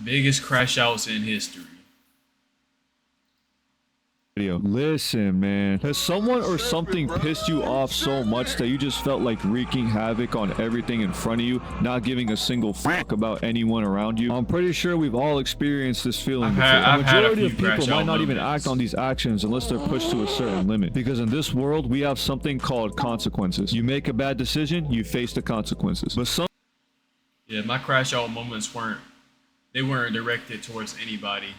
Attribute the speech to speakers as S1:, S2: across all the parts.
S1: Biggest crash outs in history.
S2: Listen, man, has someone or something pissed you off so much that you just felt like wreaking havoc on everything in front of you, not giving a single fuck about anyone around you? I'm pretty sure we've all experienced this feeling before. The majority of people might not even act on these actions unless they're pushed to a certain limit, because in this world we have something called consequences. You make a bad decision, you face the consequences. But
S1: Yeah, my crash out moments weren't directed towards anybody,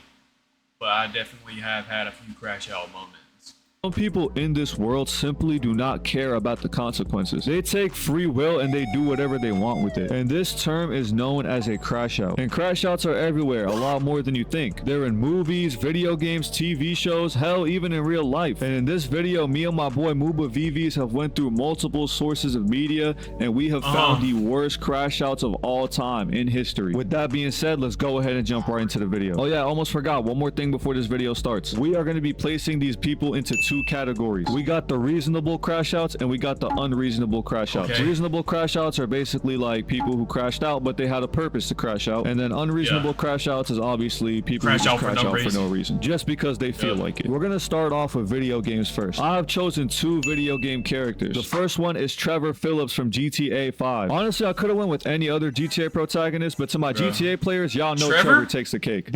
S1: but I definitely have had a few crash out moments.
S2: some people in this world simply do not care about the consequences. They take free will and they do whatever they want with it. And this term is known as a crash out. And crash outs are everywhere, a lot more than you think. They're in movies, video games, TV shows, hell, even in real life. And in this video, me and my boy Muba VVs have went through multiple sources of media, and we have found the worst crash outs of all time in history. With that being said, let's go ahead and jump right into the video. Oh yeah, I almost forgot one more thing before this video starts. We are going to be placing these people into two categories. We got the reasonable crash outs and we got the unreasonable crash outs.
S1: Okay.
S2: Reasonable crash outs are basically like people who crashed out but they had a purpose to crash out, and then unreasonable crash outs is obviously people who just crash out for no reason, just because they feel like it. We're gonna start off with video games first. I have chosen two video game characters. The first one is Trevor Phillips from GTA 5. Honestly, I could have went with any other GTA protagonist, but to my GTA players, y'all know Trevor takes the cake.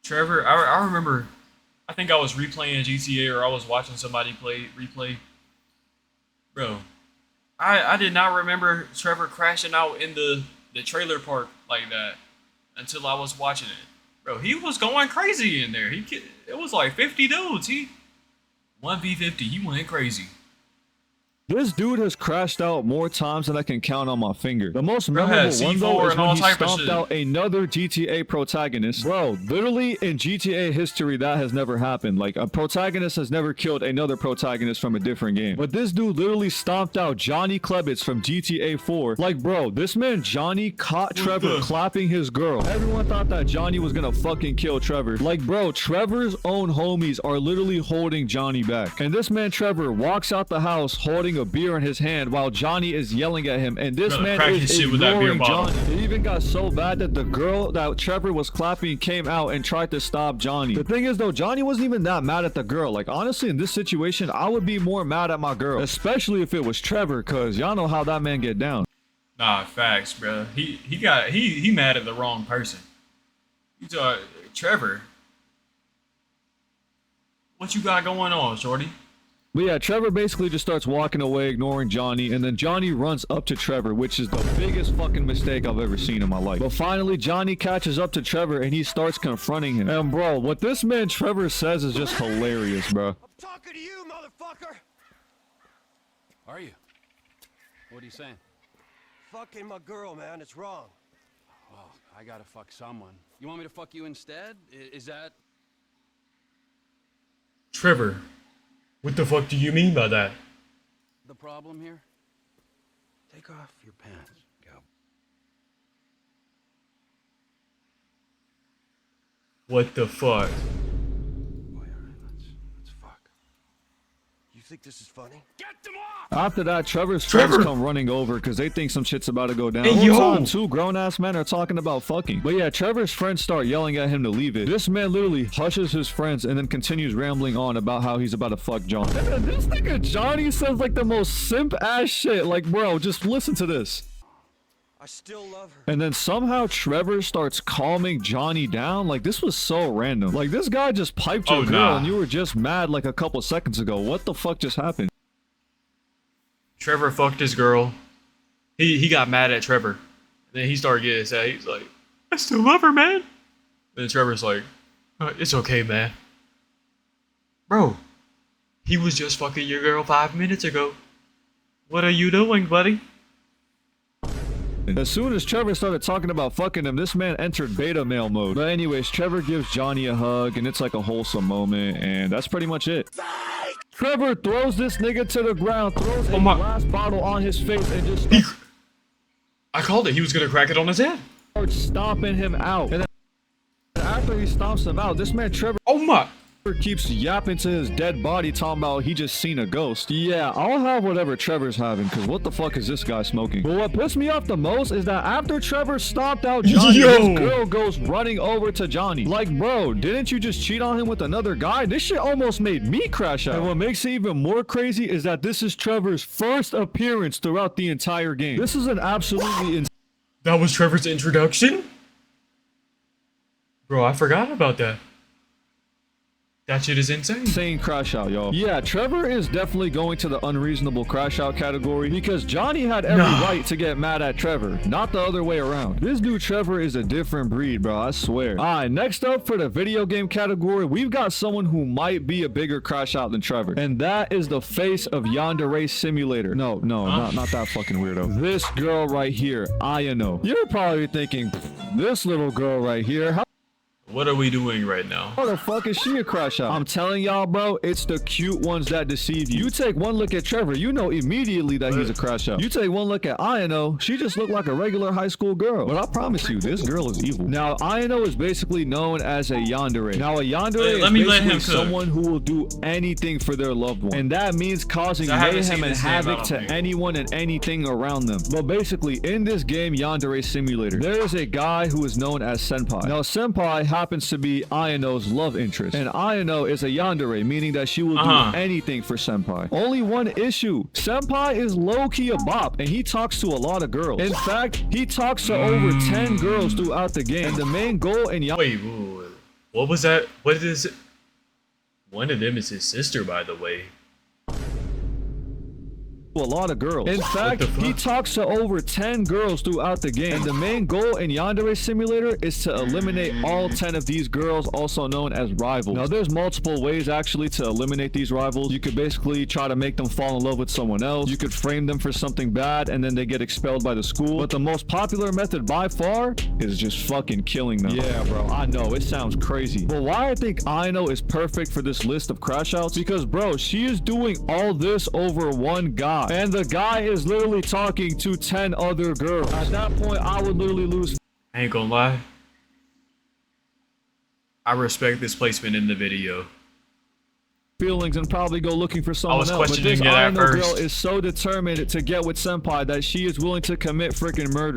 S1: Trevor, I remember, I think I was replaying GTA or I was watching somebody replay. Bro, I did not remember Trevor crashing out in the trailer park like that until I was watching it. Bro, he was going crazy in there. It was like 50 dudes. 1v50, he went crazy.
S2: This dude has crashed out more times than I can count on my finger. The most memorable one though is when he stomped out another GTA protagonist. Bro, literally in GTA history that has never happened. Like, a protagonist has never killed another protagonist from a different game. But this dude literally stomped out Johnny Klebitz from GTA 4. Like, bro, this man Johnny caught Trevor clapping his girl. Everyone thought that Johnny was gonna fucking kill Trevor. Like, bro, Trevor's own homies are literally holding Johnny back. And this man Trevor walks out the house holding a beer in his hand while Johnny is yelling at him, and this man is ignoring Johnny. It even got so bad that the girl that Trevor was clapping came out and tried to stop Johnny. The thing is though, Johnny wasn't even that mad at the girl. Like, honestly, in this situation, I would be more mad at my girl, especially if it was Trevor, cause y'all know how that man get down.
S1: Nah, facts, bro. He mad at the wrong person. Trevor, what you got going on, shorty?
S2: But yeah, Trevor basically just starts walking away, ignoring Johnny, and then Johnny runs up to Trevor, which is the biggest fucking mistake I've ever seen in my life. But finally, Johnny catches up to Trevor, and he starts confronting him. And bro, what this man Trevor says is just hilarious, bro.
S3: I'm talking to you, motherfucker!
S4: Are you? What are you saying?
S3: Fucking my girl, man, it's wrong.
S4: Well, I gotta fuck someone. You want me to fuck you instead? Is that...
S1: Trevor, what the fuck do you mean by that?
S4: the problem here? Take off your pants. Go.
S1: What the fuck?
S4: Boy, alright, let's fuck.
S3: You think this is funny?
S4: Get them off!
S2: After that, Trevor's friends come running over because they think some shit's about to go down.
S1: Hey,
S2: Whole time, two grown-ass men are talking about fucking. But yeah, Trevor's friends start yelling at him to leave it. This man literally hushes his friends and then continues rambling on about how he's about to fuck John. And this nigga Johnny says like the most simp-ass shit. Like, bro, just listen to this.
S3: I still love her.
S2: And then somehow Trevor starts calming Johnny down. Like, this was so random. Like, this guy just piped your girl and you were just mad like a couple seconds ago. What the fuck just happened?
S1: Trevor fucked his girl. He got mad at Trevor. Then he started getting sad. He's like, I still love her, man. Then Trevor's like, it's okay, man. Bro, he was just fucking your girl 5 minutes ago. What are you doing, buddy?
S2: As soon as Trevor started talking about fucking him, this man entered beta male mode. But anyways, Trevor gives Johnny a hug, and it's like a wholesome moment, and that's pretty much it. Trevor throws this nigga to the ground, throws a glass bottle on his face, and just
S1: I called it. He was gonna crack it on his head.
S2: Starts stomping him out. And then after he stomps him out, this man Trevor...
S1: Oh my...
S2: keeps yapping to his dead body talking about he just seen a ghost. Yeah, I'll have whatever Trevor's having, because what the fuck is this guy smoking? But what pissed me off the most is that after Trevor stomped out Johnny, this girl goes running over to Johnny. Like, bro, didn't you just cheat on him with another guy? This shit almost made me crash out. And what makes it even more crazy is that this is Trevor's first appearance throughout the entire game. This is an absolutely
S1: That was Trevor's introduction? Bro, I forgot about that. That shit is insane.
S2: Crash out, y'all. Yeah, Trevor is definitely going to the unreasonable crash out category because Johnny had every right to get mad at Trevor, not the other way around. This dude Trevor is a different breed, bro, I swear. Alright, next up for the video game category, we've got someone who might be a bigger crash out than Trevor, and that is the face of Yandere Simulator. No, not that fucking weirdo. This girl right here, Ayano. You're probably thinking, this little girl right here,
S1: what are we doing right now?
S2: How the fuck is she a crash out? I'm telling y'all, bro, it's the cute ones that deceive you. You take one look at Trevor, you know immediately that he's a crash out. You take one look at Ayano, she just looked like a regular high school girl. But I promise you, this girl is evil. Now, Ayano is basically known as a yandere. Now, a yandere is basically someone who will do anything for their loved one. And that means causing mayhem and havoc to anyone and anything around them. But basically, in this game, Yandere Simulator, there is a guy who is known as Senpai. Now, Senpai happens to be Ayano's love interest, and Ayano is a yandere, meaning that she will do anything for Senpai. Only one issue: Senpai is low-key a bop, and he talks to a lot of girls. In fact, he talks to over 10 girls throughout the game. And the main goal in
S1: Wait, what was that? What is it? One of them is his sister, by the way.
S2: A lot of girls. In fact, he talks to over 10 girls throughout the game. And the main goal in Yandere Simulator is to eliminate all 10 of these girls, also known as rivals. Now, there's multiple ways actually to eliminate these rivals. You could basically try to make them fall in love with someone else. You could frame them for something bad and then they get expelled by the school. But the most popular method by far is just fucking killing them. Yeah, bro, I know, it sounds crazy. But why I think Ayano is perfect for this list of crash outs? Because, bro, she is doing all this over one guy. And the guy is literally talking to 10 other girls. At that point, I would literally lose.
S1: I ain't gonna lie. I respect this placement in the video.
S2: Feelings and probably go looking for someone else. But this Ayano girl is so determined to get with Senpai that she is willing to commit freaking murder.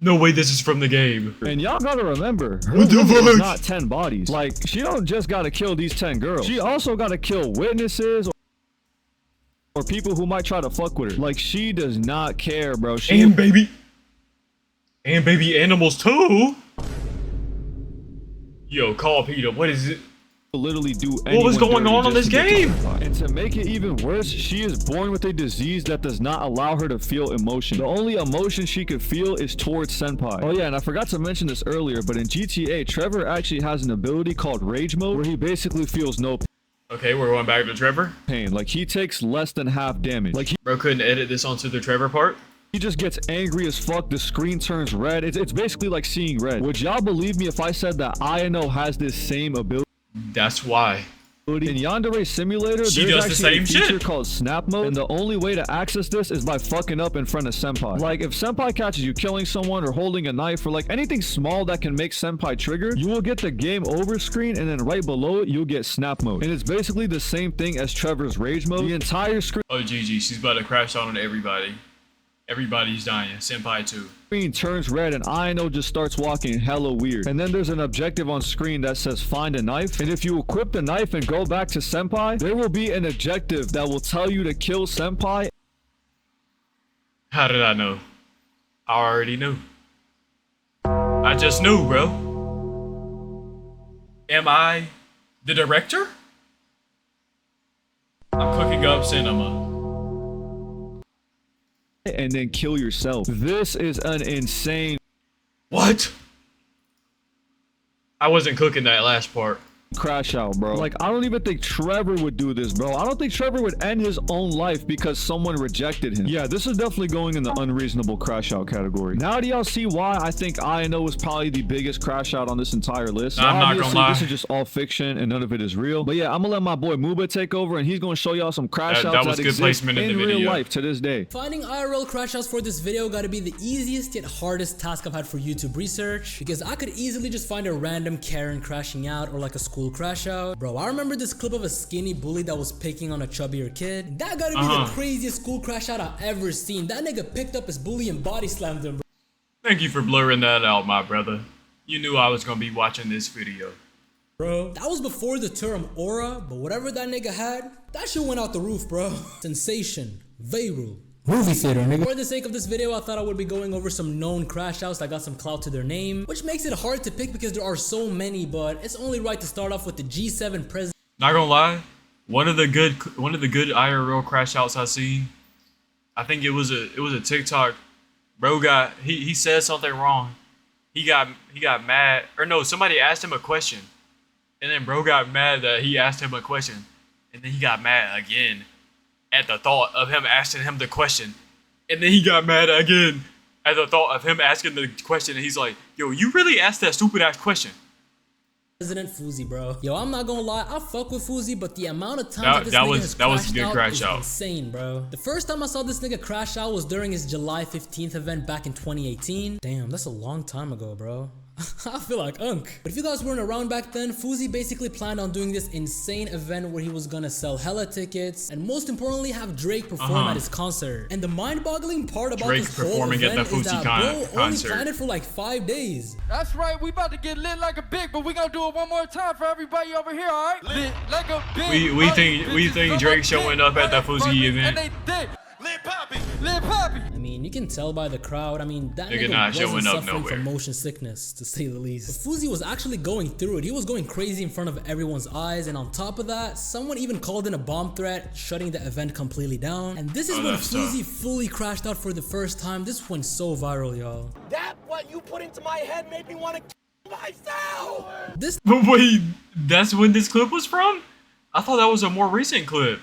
S1: No way this is from the game.
S2: And y'all gotta remember, her is not 10 bodies. Like, she don't just gotta kill these 10 girls. She also gotta kill witnesses or people who might try to fuck with her. Like, she does not care, bro.
S1: And baby animals too. Yo, call Peter. What is it?
S2: Literally do
S1: what was going on this game?
S2: And to make it even worse, she is born with a disease that does not allow her to feel emotion. The only emotion she could feel is towards Senpai. Oh yeah, and I forgot to mention this earlier, but in GTA, Trevor actually has an ability called Rage Mode, where he basically feels no pain.
S1: Okay, we're going back to Trevor.
S2: Like, he takes less than half damage. Like,
S1: bro couldn't edit this onto the Trevor part.
S2: He just gets angry as fuck. The screen turns red. It's basically like seeing red. Would y'all believe me if I said that Ayano has this same ability?
S1: That's why.
S2: In Yandere Simulator,
S1: she
S2: there's
S1: does
S2: actually
S1: the same
S2: a feature
S1: shit
S2: called Snap Mode, and the only way to access this is by fucking up in front of Senpai. Like, if Senpai catches you killing someone or holding a knife or like anything small that can make Senpai trigger, you will get the game over screen, and then right below it, you'll get Snap Mode. And it's basically the same thing as Trevor's Rage Mode. The entire screen...
S1: Oh, GG, she's about to crash out on everybody. Everybody's dying. Senpai too.
S2: Screen turns red and Ayano just starts walking hella weird. And then there's an objective on screen that says find a knife. And if you equip the knife and go back to Senpai, there will be an objective that will tell you to kill Senpai.
S1: How did I know? I already knew. I just knew, bro. Am I the director? I'm cooking up cinema.
S2: And then kill yourself. This is an insane...
S1: What? I wasn't cooking that last part.
S2: Crash out, bro. Like, I don't even think Trevor would do this, bro. I don't think Trevor would end his own life because someone rejected him. Yeah, this is definitely going in the unreasonable crash out category. Now do y'all see why I think Ayano is probably the biggest crash out on this entire list?
S1: I'm not gonna lie.
S2: This is just all fiction and none of it is real. But yeah, I'm gonna let my boy Muba take over and he's gonna show y'all some crash outs that exist in real life to this day.
S5: Finding IRL crash outs for this video gotta be the easiest yet hardest task I've had for YouTube research, because I could easily just find a random Karen crashing out or like a school cool crash out. Bro, I remember this clip of a skinny bully that was picking on a chubbier kid. That gotta be the craziest school crash out I've ever seen. That nigga picked up his bully and body slammed him, bro.
S1: Thank you for blurring that out, my brother. You knew I was gonna be watching this video.
S5: Bro, that was before the term aura, but whatever that nigga had, that shit went out the roof, bro. Sensation, viral. Movie theater, nigga. For the sake of this video, I thought I would be going over some known crash outs that got some clout to their name, which makes it hard to pick because there are so many, but it's only right to start off with the G7 president.
S1: Not gonna lie, one of the good IRL crash outs I seen, I think it was a TikTok. Bro he said something wrong. He got mad, or no, somebody asked him a question, and then bro got mad that he asked him a question, and then he got mad again at the thought of him asking him the question, and then he got mad again at the thought of him asking the question, and he's like, yo, you really asked that stupid ass question?
S5: President Fousey, bro. Yo, I'm not gonna lie, I fuck with Fousey, but the amount of times
S1: that was a good crash out.
S5: Insane, bro. The first time I saw this nigga crash out was during his July 15th event back in 2018. Damn, that's a long time ago, bro. I feel like unk. But if you guys weren't around back then, Fousey basically planned on doing this insane event where he was gonna sell hella tickets and most importantly have Drake perform at his concert. And the mind-boggling part about
S1: Drake
S5: this whole
S1: performing
S5: event
S1: at the
S5: is that
S1: Fousey
S5: bro only planned it for like 5 days.
S6: That's right, we about to get lit like a big, but we gonna do it one more time for everybody over here, alright? Lit like a big.
S1: We think Drake showing up at the Fousey event.
S6: Lit Poppy, Lit Poppy.
S5: I mean, you can tell by the crowd. I mean, that
S1: Nigga
S5: nigga
S1: not
S5: wasn't
S1: showing up
S5: suffering
S1: nowhere.
S5: from motion sickness, to say the least. But Fousey was actually going through it. He was going crazy in front of everyone's eyes, and on top of that, someone even called in a bomb threat, shutting the event completely down. And this is when Fousey fully crashed out for the first time. This went so viral, y'all.
S3: That what you put into my head made me want to kill myself.
S1: But wait, that's when this clip was from? I thought that was a more recent clip.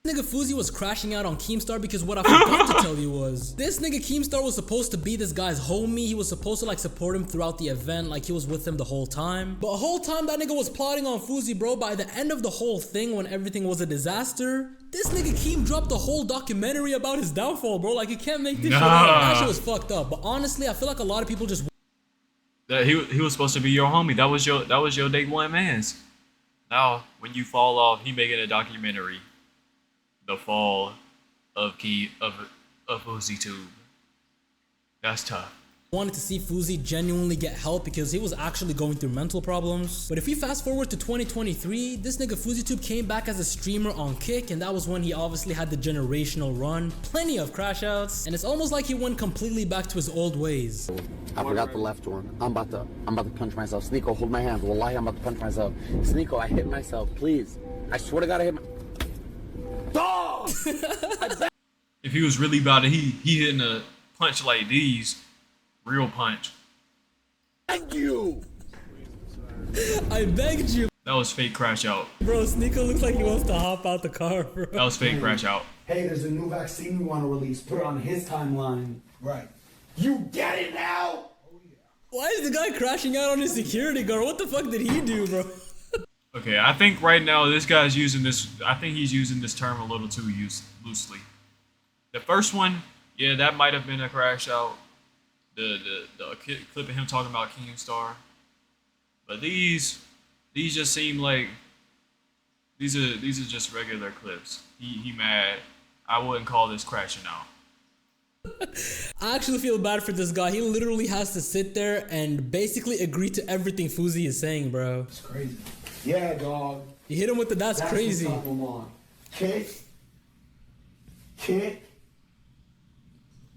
S5: Nigga Fousey was crashing out on Keemstar because what I forgot to tell you was this nigga Keemstar was supposed to be this guy's homie. He was supposed to like support him throughout the event, like he was with him the whole time. But the whole time that nigga was plotting on Fousey, bro. By the end of the whole thing, when everything was a disaster, this nigga Keem dropped a whole documentary about his downfall, bro. Like you can't make this shit up. That shit was fucked up. But honestly, I feel like a lot of people just
S1: That he was supposed to be your homie. That was your day one man's. Now when you fall off, he making a documentary. The fall of Fousey Tube. That's tough.
S5: wanted to see Fousey genuinely get help because he was actually going through mental problems. But if we fast forward to 2023, this nigga FouseyTube came back as a streamer on Kick, and that was when he obviously had the generational run, plenty of crash outs, and it's almost like he went completely back to his old ways.
S7: I forgot the left one. I'm about to punch myself. Sneeko, hold my hand. Wallahi, I'm about to punch myself. Sneeko, I hit myself, please. I swear to God, I hit my... Dog!
S1: If he was really about it, he hitting a punch like these. Real punch.
S7: Thank you!
S5: I begged you.
S1: That was fake crash out.
S5: Bro, Sneeko looks like he wants to hop out the car, bro.
S1: That was fake crash out.
S8: Hey, there's a new vaccine we want to release. Put it on his timeline. Right. You get it now?
S5: Why is the guy crashing out on his security guard? What the fuck did he do, bro?
S1: Okay, I think right now this guy's using this. I think he's using this term a little too loosely. The first one, yeah, that might have been a crash out. The clip of him talking about Keemstar. But these just seem like these are just regular clips. He mad. I wouldn't call this crashing out.
S5: I actually feel bad for this guy. He literally has to sit there and basically agree to everything Fousey is saying, bro.
S8: It's crazy. Yeah, dog.
S5: You hit him with the that's crazy.
S8: What's up, Lamar. Kick.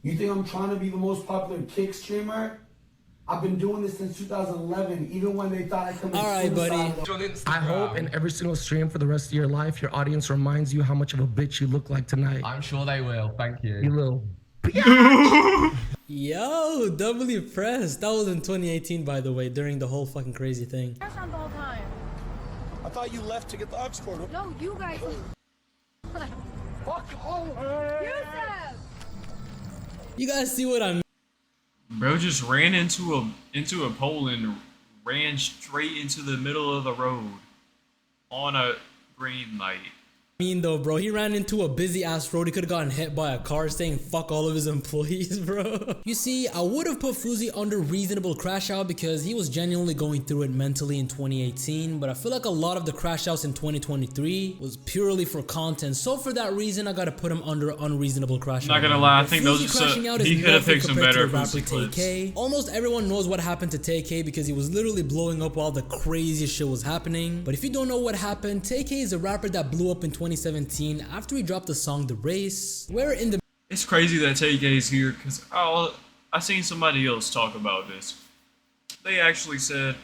S8: You think I'm trying to be the most popular Kick streamer? I've been doing this since 2011, even when they thought I could make
S5: Alright, buddy.
S9: I hope in every single stream for the rest of your life, your audience reminds you how much of a bitch you look like tonight.
S10: I'm sure they will. Thank you.
S9: You little.
S5: Yo, doubly impressed. That was in 2018, by the way, during the whole fucking crazy thing.
S11: That's not the whole time.
S3: I thought you left to get the aux cord.
S11: No, you guys.
S3: Fuck home.
S11: Yusef!
S5: You guys see what I mean?
S1: Bro just ran into a pole and ran straight into the middle of the road on a green light.
S5: mean though, bro, he ran into a busy ass road. He could have gotten hit by a car saying fuck all of his employees, bro. You see, I would have put Fuzi under reasonable crash out because he was genuinely going through it mentally in 2018, but I feel like a lot of the crash outs in 2023 was purely for content. So for that reason, I gotta put him under unreasonable crash out.
S1: Not gonna lie, I think those
S5: crashing out
S1: he could have picked some better
S5: rapper
S1: clips.
S5: TwiiChy. Almost everyone knows what happened to TwiiChy because he was literally blowing up while the craziest shit was happening. But if you don't know what happened, TwiiChy is a rapper that blew up in 2017 after he dropped the song The Race, where in the
S1: It's crazy that TwiiChy is here because I seen somebody else talk about this. They actually said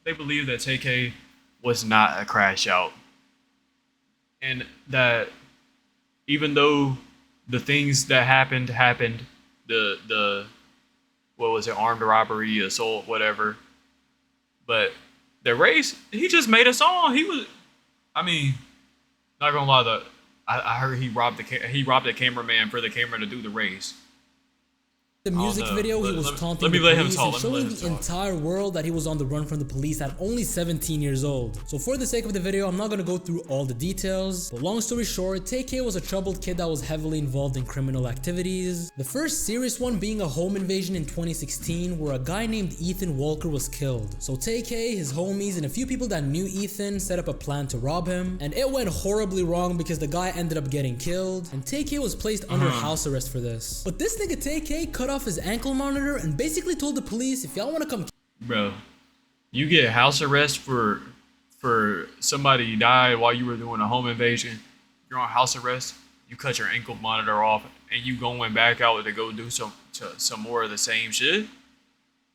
S1: they believe that TwiiChy was not a crash out, and that even though the things that happened, the what was it, armed robbery, assault, whatever, but The Race, he just made a song. I mean, not gonna lie, I heard he robbed the cameraman for the camera to do The Race.
S5: The music video, he was taunting the police and showing the entire world that he was on the run from the police at only 17 years old. So for the sake of the video, I'm not gonna go through all the details, but long story short, TwiiChy was a troubled kid that was heavily involved in criminal activities. The first serious one being a home invasion in 2016 where a guy named Ethan Walker was killed. So TwiiChy, his homies, and a few people that knew Ethan set up a plan to rob him, and it went horribly wrong because the guy ended up getting killed, and TwiiChy was placed under house arrest for this. But this nigga TwiiChy cut off his ankle monitor and basically told the police, if y'all want to come,
S1: bro, you get house arrest for somebody died while you were doing a home invasion. You're on house arrest. You cut your ankle monitor off and you going back out to go do some more of the same shit.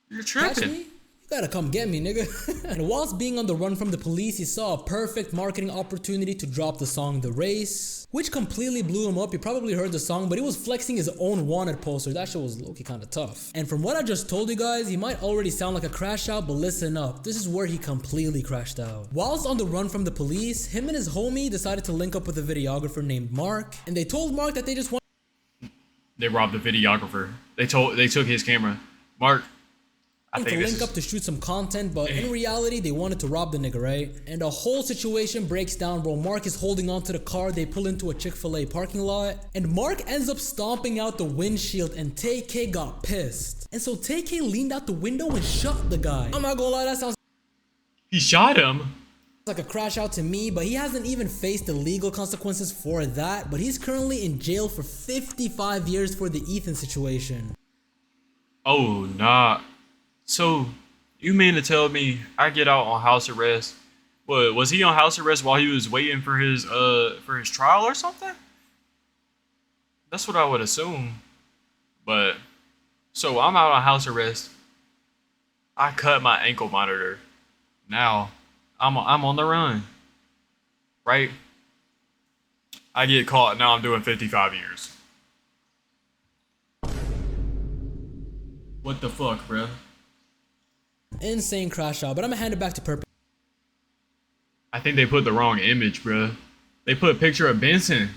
S1: You're tripping.
S5: You gotta come get me, nigga. And whilst being on the run from the police, he saw a perfect marketing opportunity to drop the song The Race, which completely blew him up. You probably heard the song, but he was flexing his own wanted poster. That shit was low-key kinda tough. And from what I just told you guys, he might already sound like a crash out, but listen up. This is where he completely crashed out. Whilst on the run from the police, him and his homie decided to link up with a videographer named Mark, and they told Mark that they just want.
S1: They robbed the videographer. They took his camera. Mark,
S5: to link up to shoot some content, but in reality they wanted to rob the nigga, right? And the whole situation breaks down, bro. Mark is holding on to the car. They pull into a Chick-fil-A parking lot, and Mark ends up stomping out the windshield, and TwiiChy got pissed. And so TwiiChy leaned out the window and shot the guy. I'm not gonna lie, that sounds
S1: he shot him
S5: like a crash out to me, but he hasn't even faced the legal consequences for that. But he's currently in jail for 55 years for the Ethan situation.
S1: Oh, nah. So, you mean to tell me I get out on house arrest? What, was he on house arrest while he was waiting for his trial or something? That's what I would assume. But, so I'm out on house arrest. I cut my ankle monitor. Now, I'm on the run. Right? I get caught, now I'm doing 55 years. What the fuck, bruh?
S5: Insane crash out, but I'm gonna hand it back to Purple.
S1: I think they put the wrong image, bruh. They put a picture of Benson.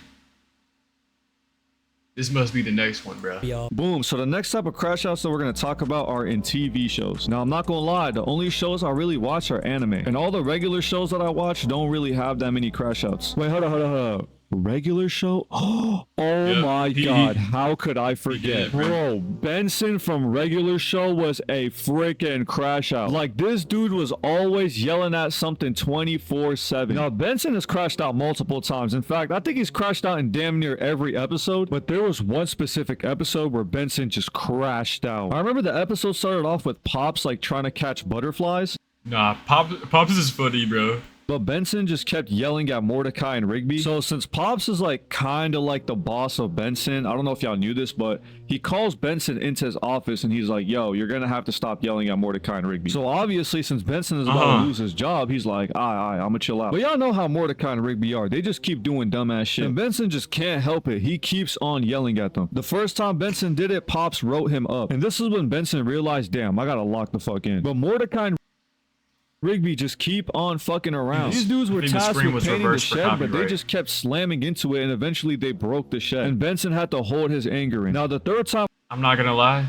S1: This must be the next one, bruh.
S2: Boom. So the next type of crash outs that we're going to talk about are in TV shows. Now, I'm not going to lie. The only shows I really watch are anime. And all the regular shows that I watch don't really have that many crash outs. Wait, hold on. Regular show? Oh my god, how could I forget? Bro, Benson from Regular Show was a freaking crash out. Like, this dude was always yelling at something 24/7. Now, Benson has crashed out multiple times. In fact, I think he's crashed out in damn near every episode, but there was one specific episode where Benson just crashed out. I remember the episode started off with Pops like trying to catch butterflies.
S1: Nah, Pops is funny, bro.
S2: But Benson just kept yelling at Mordecai and Rigby. So since Pops is like kind of like the boss of Benson, I don't know if y'all knew this, but he calls Benson into his office and he's like, yo, you're gonna have to stop yelling at Mordecai and Rigby. So obviously since Benson is about to lose his job, he's like, I'm gonna chill out. But y'all know how Mordecai and Rigby are. They just keep doing dumbass shit. And Benson just can't help it. He keeps on yelling at them. The first time Benson did it, Pops wrote him up. And this is when Benson realized, damn, I gotta lock the fuck in. But Mordecai and Rigby just keep on fucking around. These dudes were tasked with painting the shed, but they just kept slamming into it, and eventually they broke the shed. And Benson had to hold his anger in. Now, the third time...
S1: I'm not gonna lie.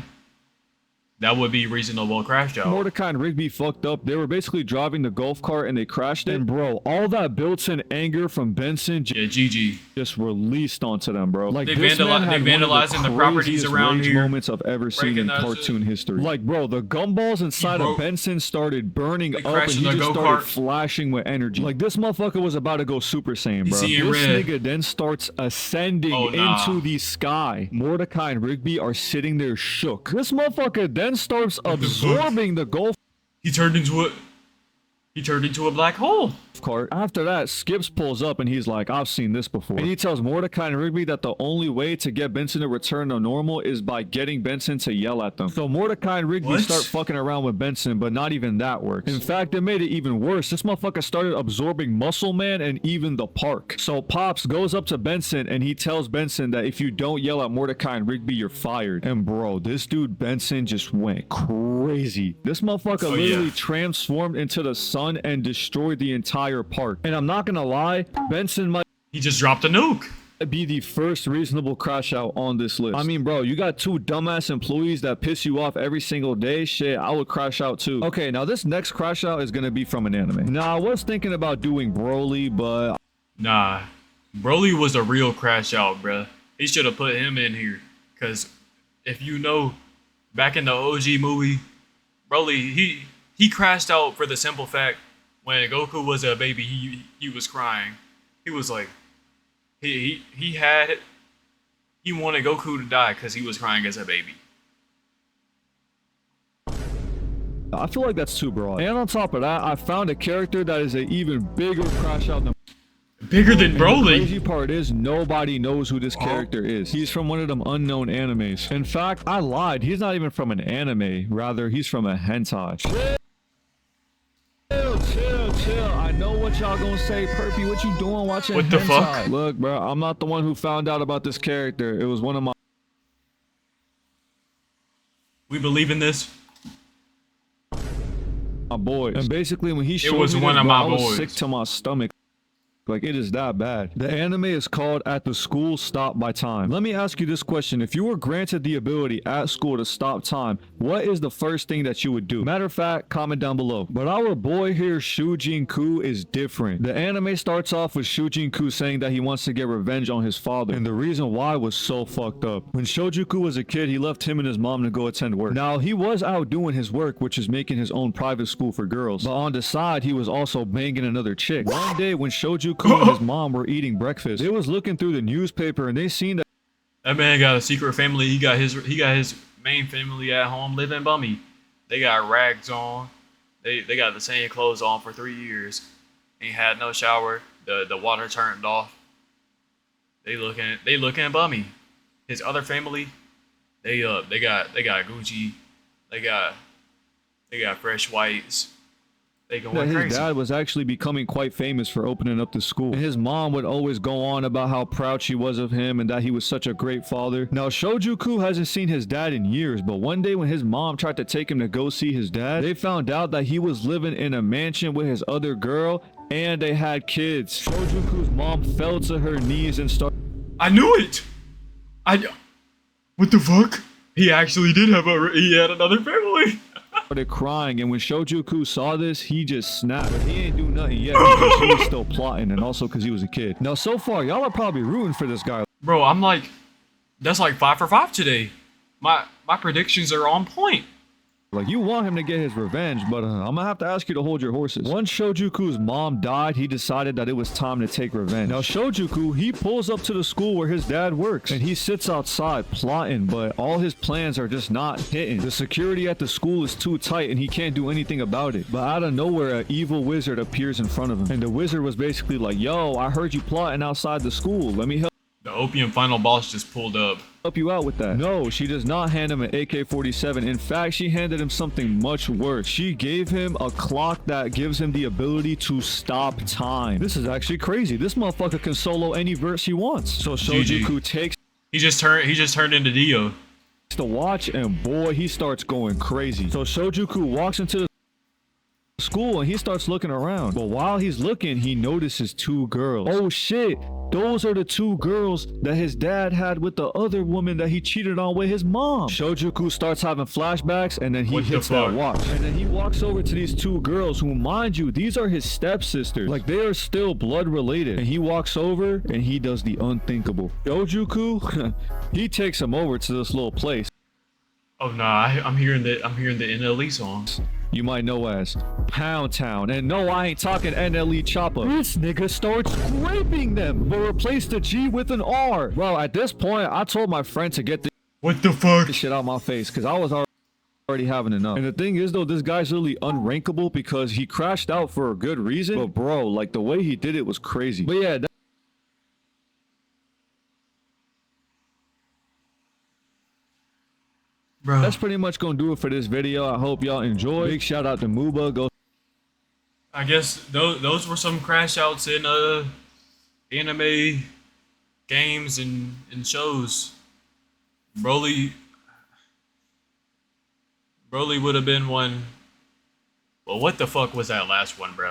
S1: That would be reasonable crash out.
S2: Mordecai and Rigby fucked up. They were basically driving the golf cart and they crashed it. And bro, all that built-in anger from Benson just released onto them, bro. Like,
S1: they
S2: vandalizing
S1: the properties around here.
S2: Moments I've ever seen in cartoon history. Like, bro, the gumballs inside of Benson started burning up and he just started flashing with energy. Like, this motherfucker was about to go Super Saiyan, bro. This nigga then starts ascending into the sky. Mordecai and Rigby are sitting there shook. This motherfucker then starts absorbing the golf.
S1: He turned into a black hole.
S2: Cart. After that, Skips pulls up and he's like, I've seen this before. And he tells Mordecai and Rigby that the only way to get Benson to return to normal is by getting Benson to yell at them. So Mordecai and Rigby start fucking around with Benson, but not even that works. In fact, it made it even worse. This motherfucker started absorbing Muscle Man and even the park. So Pops goes up to Benson and he tells Benson that if you don't yell at Mordecai and Rigby, you're fired. And bro, this dude Benson just went crazy. This motherfucker literally transformed into the sun and destroyed the entire park. And I'm not gonna lie, Benson might
S1: just dropped a nuke.
S2: Be the first reasonable crash out on this list. I mean, bro, you got two dumbass employees that piss you off every single day. Shit, I would crash out too. Okay, now this next crash out is gonna be from an anime. Now, I was thinking about doing Broly, but
S1: nah, Broly was a real crash out, bruh. He should have put him in here, cause if you know, back in the OG movie, Broly, he crashed out for the simple fact when Goku was a baby, he was crying. He was like, he wanted Goku to die because he was crying as a baby.
S2: I feel like that's too broad. And on top of that, I found a character that is an even bigger crash out than Broly. The crazy part is nobody knows who this character is. He's from one of them unknown animes. In fact, I lied. He's not even from an anime. Rather, he's from a hentai. Chill. I know what y'all gonna say, Perpy. What you doing watching
S1: What the fuck?
S2: Look, bro, I'm not the one who found out about this character. It was one of my...
S1: We believe in this?
S2: My boys. And basically, when he showed
S1: me this,
S2: I was sick to my stomach. Like, it is that bad. The anime is called At the School Stop by Time. Let me ask you this question. If you were granted the ability at school to stop time, what is the first thing that you would do? Matter of fact, comment down below. But our boy here, Shujin-Ku, is different. The anime starts off with Shujin-Ku saying that he wants to get revenge on his father. And the reason why was so fucked up. When Shojuku was a kid, he left him and his mom to go attend work. Now, he was out doing his work, which is making his own private school for girls. But on the side, he was also banging another chick. One day, when Shojuku and his mom were eating breakfast, they was looking through the newspaper and they seen
S1: that man got a secret family. He got his main family at home living bummy. They got rags on. They got the same clothes on for 3 years. Ain't had no shower. The water turned off. They looking bummy. His other family, they got Gucci. They got fresh whites.
S2: That his dad was actually becoming quite famous for opening up the school. And his mom would always go on about how proud she was of him and that he was such a great father. Now, Shojuku hasn't seen his dad in years, but one day when his mom tried to take him to go see his dad, they found out that he was living in a mansion with his other girl and they had kids. Shojuku's mom fell to her knees and started...
S1: I knew it! What the fuck? He actually did he had another family.
S2: Started crying, and when Shojuku saw this, he just snapped. But he ain't do nothing yet because he was still plotting, and also because he was a kid. Now, so far, y'all are probably rooting for this guy.
S1: Bro, I'm like, that's like 5 for 5 today. My predictions are on point.
S2: Like, you want him to get his revenge, but I'm gonna have to ask you to hold your horses. Once Shojuku's mom died, he decided that it was time to take revenge. Now, Shojuku, he pulls up to the school where his dad works, and he sits outside plotting, but all his plans are just not hitting. The security at the school is too tight, and he can't do anything about it. But out of nowhere, an evil wizard appears in front of him, and the wizard was basically like, yo, I heard you plotting outside the school. Let me help.
S1: The opium final boss just pulled up.
S2: Help you out with that. No, she does not hand him an AK-47. In fact, she handed him something much worse. She gave him a clock that gives him the ability to stop time. This is actually crazy. This motherfucker can solo any verse he wants. So Shojuku takes...
S1: He just turned into Dio.
S2: ...the watch, and boy, he starts going crazy. So Shojuku walks into the school and he starts looking around. But while he's looking, he notices 2 girls. Oh shit. Those are the two girls that his dad had with the other woman that he cheated on with his mom. Shojuku starts having flashbacks and then he hits that watch. And then he walks over to these two girls who, mind you, these are his stepsisters. Like, they are still blood related. And he walks over and he does the unthinkable. Shojuku, he takes him over to this little place.
S1: Oh nah, I'm hearing the NLE songs.
S2: You might know as Pound Town. And no, I ain't talking NLE Choppa. This nigga starts scraping them, but replace the G with an R. Well, at this point, I told my friend to get this shit out my face, because I was already having enough. And the thing is, though, this guy's really unrankable because he crashed out for a good reason. But bro, like, the way he did it was crazy. But yeah,
S1: bro,
S2: that's pretty much gonna do it for this video. I hope y'all enjoy. Big shout out to Muba. Go.
S1: I guess those were some crash outs in anime games and shows. Broly would have been one. Well, what the fuck was that last one, bro?